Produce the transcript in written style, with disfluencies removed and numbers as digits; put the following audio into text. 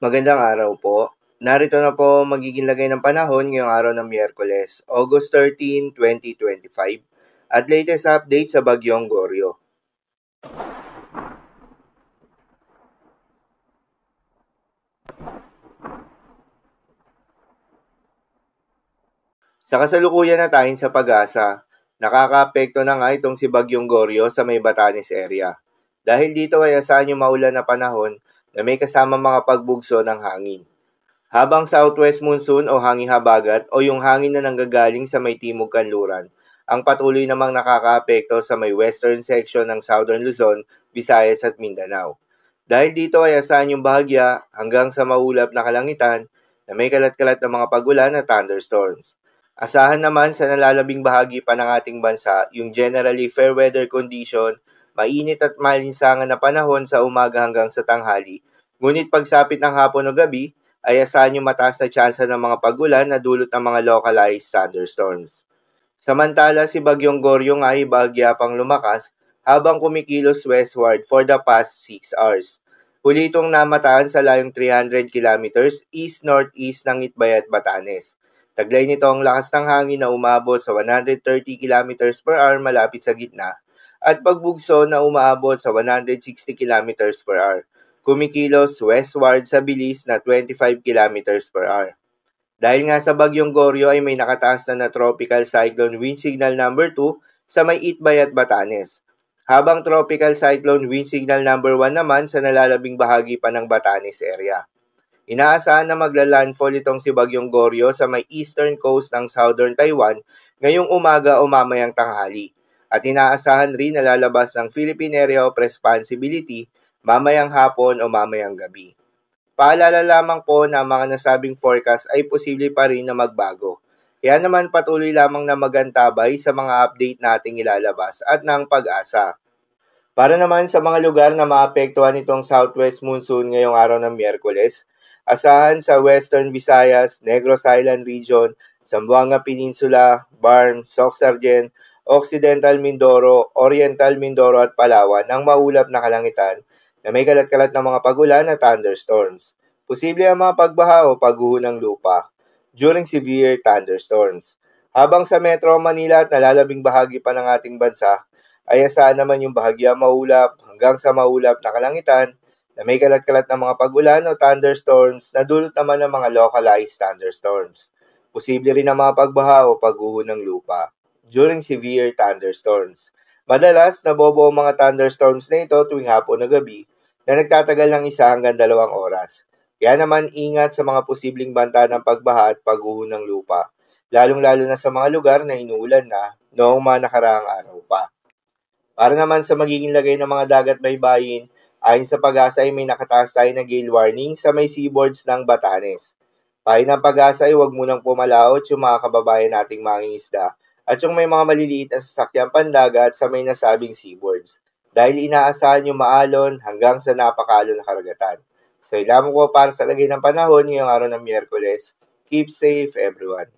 Magandang araw po. Narito na po ang magiging lagay ng panahon ngayong araw ng Miyerkules, August 13, 2025, at latest update sa Bagyong Goryo. Sa kasalukuyan na tayo sa pag-asa, nakakaapekto na nga itong si Bagyong Goryo sa may Batanes area. Dahil dito ay asahan yung maulan na panahon na may kasama mga pagbugso ng hangin. Habang southwest monsoon o hangin habagat o yung hangin na nanggagaling sa may timog kanluran, ang patuloy namang nakakaapekto sa may western section ng Southern Luzon, Visayas at Mindanao. Dahil dito ay asahan yung bahagya hanggang sa maulap na kalangitan na may kalat-kalat na mga pagulan at thunderstorms. Asahan naman sa nalalabing bahagi pa ng ating bansa yung generally fair weather condition, mainit at malinsangan na panahon sa umaga hanggang sa tanghali. Ngunit pagsapit ng hapon o gabi, ay asahan yung mataas na tsansa ng mga pagulan na dulot ng mga localized thunderstorms. Samantala, si Bagyong Goryo nga ay bahagya pang lumakas habang kumikilos westward for the past 6 hours. Huli itong namataan sa layong 300 kilometers east-northeast ng Itbayat, Batanes. Taglay nito ang lakas ng hangin na umabot sa 130 kilometers per hour malapit sa gitna at pagbugso na umaabot sa 160 kilometers per hour. Kumikilos westward sa bilis na 25 kilometers per hour. Dahil nga sa Bagyong Goryo ay may nakataas na tropical cyclone wind signal number 2 sa may Itbay at Batanes. Habang tropical cyclone wind signal number 1 naman sa nalalabing bahagi pa ng Batanes area. Inaasahan na magla-landfall itong si Bagyong Goryo sa may eastern coast ng southern Taiwan ngayong umaga o mamayang tanghali. At inaasahan rin na lalabas ng Philippine Area of Responsibility mamayang hapon o mamayang gabi. Paalala lamang po na ang mga nasabing forecast ay posible pa rin na magbago. Kaya naman patuloy lamang na magantabay sa mga update nating ilalabas at ng pag-asa. Para naman sa mga lugar na maapektuhan itong southwest monsoon ngayong araw ng Miyerkules, asahan sa Western Visayas, Negros Island Region, Zamboanga Peninsula, Barm, Soc-Sargen, Occidental Mindoro, Oriental Mindoro at Palawan ang maulap na kalangitan na may kalat-kalat na mga pagulan at thunderstorms. Posible ang mga pagbaha o pagguho ng lupa during severe thunderstorms. Habang sa Metro Manila at nalalabing bahagi pa ng ating bansa, ay asahan naman yung bahagya maulap hanggang sa maulap na kalangitan na may kalat-kalat na mga pagulan o thunderstorms na dulot naman ng mga localized thunderstorms. Posible rin ang mga pagbaha o pagguho ng lupa during severe thunderstorms. Madalas, nabobo ang mga thunderstorms na ito tuwing hapon o gabi na nagtatagal ng 1 hanggang 2 oras. Kaya naman ingat sa mga posibleng banta ng pagbaha at pagguho ng lupa, lalong-lalo na sa mga lugar na inuulan na noong mga nakaraang araw pa. Para naman sa magiging lagay ng mga dagat baybayin, ayon sa pag-asa ay may nakataas tayo na gale warning sa may seaboards ng Batanes. Payo ng pag-asa ay huwag munang pumalaot yung mga kababayan nating mangingisda at yung may mga maliliit na sasakyang pandagat sa may nasabing seaboards dahil inaasahan yung maalon hanggang sa napakalon na karagatan. So, ilamang po para sa lagay ng panahon ngayong araw ng Miyerkules. Keep safe everyone.